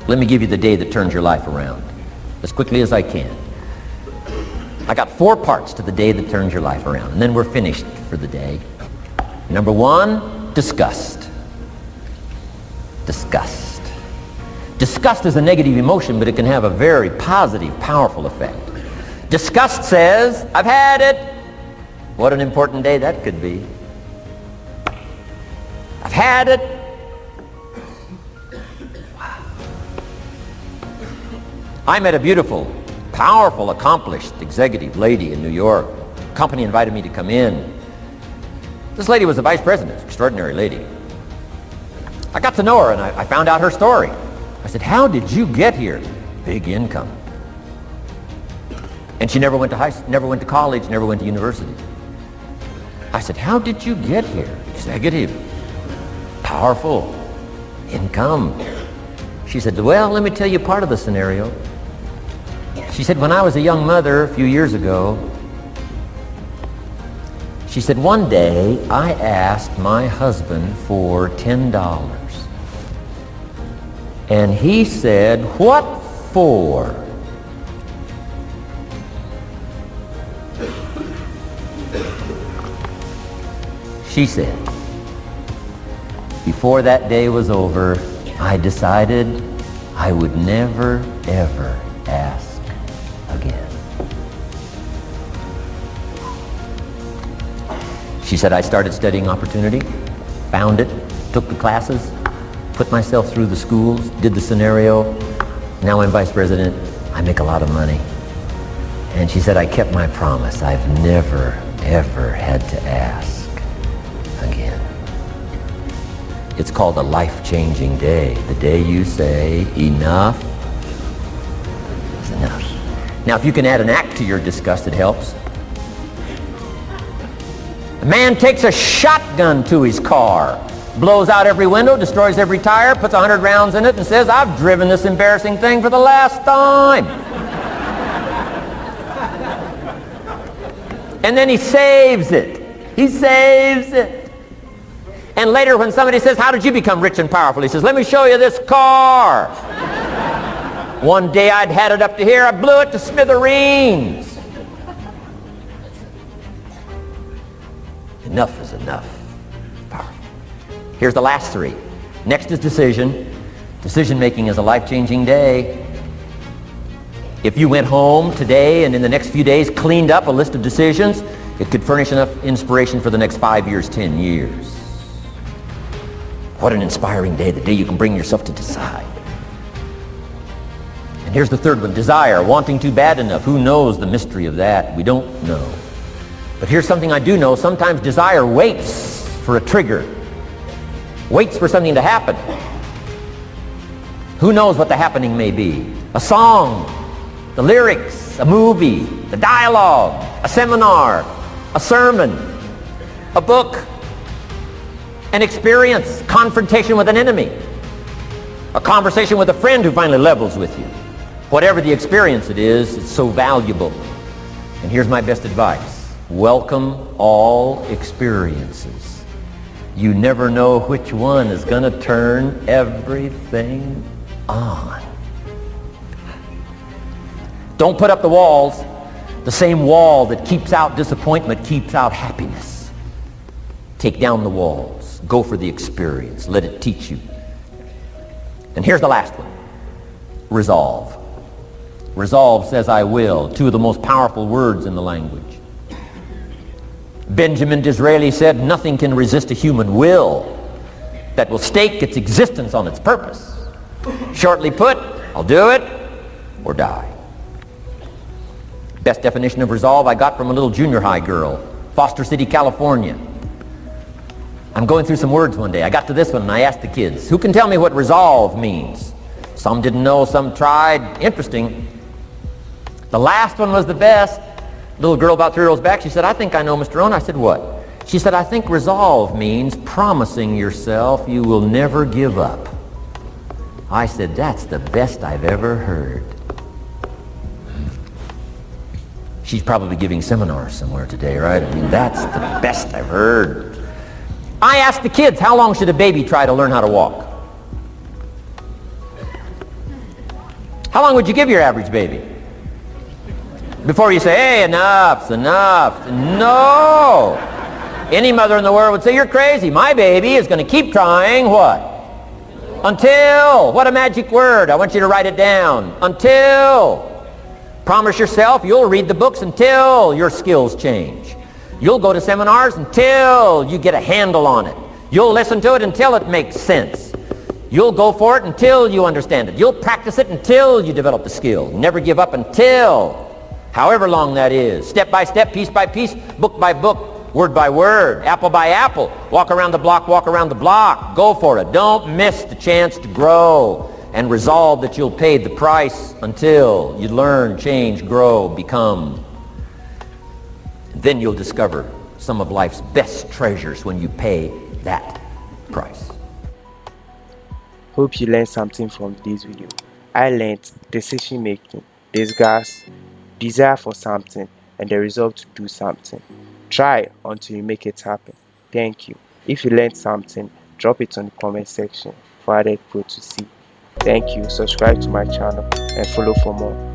Let me give you the day that turns your life around, as quickly as I can. I got 4 parts to the day that turns your life around, and then we're finished for the day. Number 1, disgust. Disgust. Disgust is a negative emotion, but it can have a very positive, powerful effect. Disgust says, I've had it. What an important day that could be. I've had it. Wow. I met a beautiful, powerful, accomplished executive lady in New York. The company invited me to come in. This lady was a vice president, extraordinary lady. I got to know her and I found out her story. I said, how did you get here? Big income. And she never went to college, never went to university. I said, how did you get here? Executive, powerful, income. She said, well, let me tell you part of the scenario. She said, when I was a young mother a few years ago, she said, one day I asked my husband for $10. And he said, what for? She said, before that day was over, I decided I would never, ever ask again. She said, I started studying opportunity, found it, took the classes, put myself through the schools, did the scenario. Now I'm vice president. I make a lot of money. And she said, I kept my promise. I've never, ever had to ask again. It's called a life-changing day. The day you say, enough is enough. Now, if you can add an act to your disgust, it helps. A man takes a shotgun to his car, blows out every window, destroys every tire, puts 100 rounds in it, and says, I've driven this embarrassing thing for the last time. And then he saves it. He saves it. And later when somebody says, how did you become rich and powerful? He says, let me show you this car. One day I'd had it up to here, I blew it to smithereens. Enough is enough. Powerful. Here's the last 3. Next is decision. Decision making is a life-changing day. If you went home today and in the next few days cleaned up a list of decisions, it could furnish enough inspiration for the next 5 years, 10 years. What an inspiring day, the day you can bring yourself to decide. And here's the 3rd one, desire, wanting to bad enough. Who knows the mystery of that? We don't know. But here's something I do know. Sometimes desire waits for a trigger, waits for something to happen. Who knows what the happening may be? A song, the lyrics, a movie, the dialogue, a seminar, a sermon, a book, an experience, confrontation with an enemy, a conversation with a friend who finally levels with you. Whatever the experience it is, it's so valuable. And here's my best advice. Welcome all experiences. You never know which one is going to turn everything on. Don't put up the walls. The same wall that keeps out disappointment keeps out happiness. Take down the walls. Go for the experience. Let it teach you. And here's the last one. Resolve. Resolve says I will. 2 of the most powerful words in the language. Benjamin Disraeli said, nothing can resist a human will that will stake its existence on its purpose. Shortly put, I'll do it or die. Best definition of resolve I got from a little junior high girl, Foster City, California. I'm going through some words one day. I got to this one and I asked the kids, who can tell me what resolve means? Some didn't know, some tried. Interesting. The last one was the best. Little girl about 3 rows back, she said, I think I know, Mr. Rohn. I said, what? She said, I think resolve means promising yourself you will never give up. I said, that's the best I've ever heard. She's probably giving seminars somewhere today, right? I mean, that's the best I've heard. I asked the kids, how long should a baby try to learn how to walk? How long would you give your average baby? Before you say, hey, enough's enough. No. Any mother in the world would say, you're crazy. My baby is going to keep trying what? Until. What a magic word. I want you to write it down. Until. Promise yourself you'll read the books until your skills change. You'll go to seminars until you get a handle on it. You'll listen to it until it makes sense. You'll go for it until you understand it. You'll practice it until you develop the skill. Never give up until, however long that is. Step by step, piece by piece, book by book, word by word, apple by apple. Walk around the block, walk around the block. Go for it. Don't miss the chance to grow, and resolve that you'll pay the price until you learn, change, grow, become. Then you'll discover some of life's best treasures when you pay that price. Hope you learned something from this video. I learned decision making, disgust, desire for something, and the resolve to do something. Try until you make it happen. Thank you. If you learned something, drop it on the comment section for other people to see. Thank you. Subscribe to my channel and follow for more.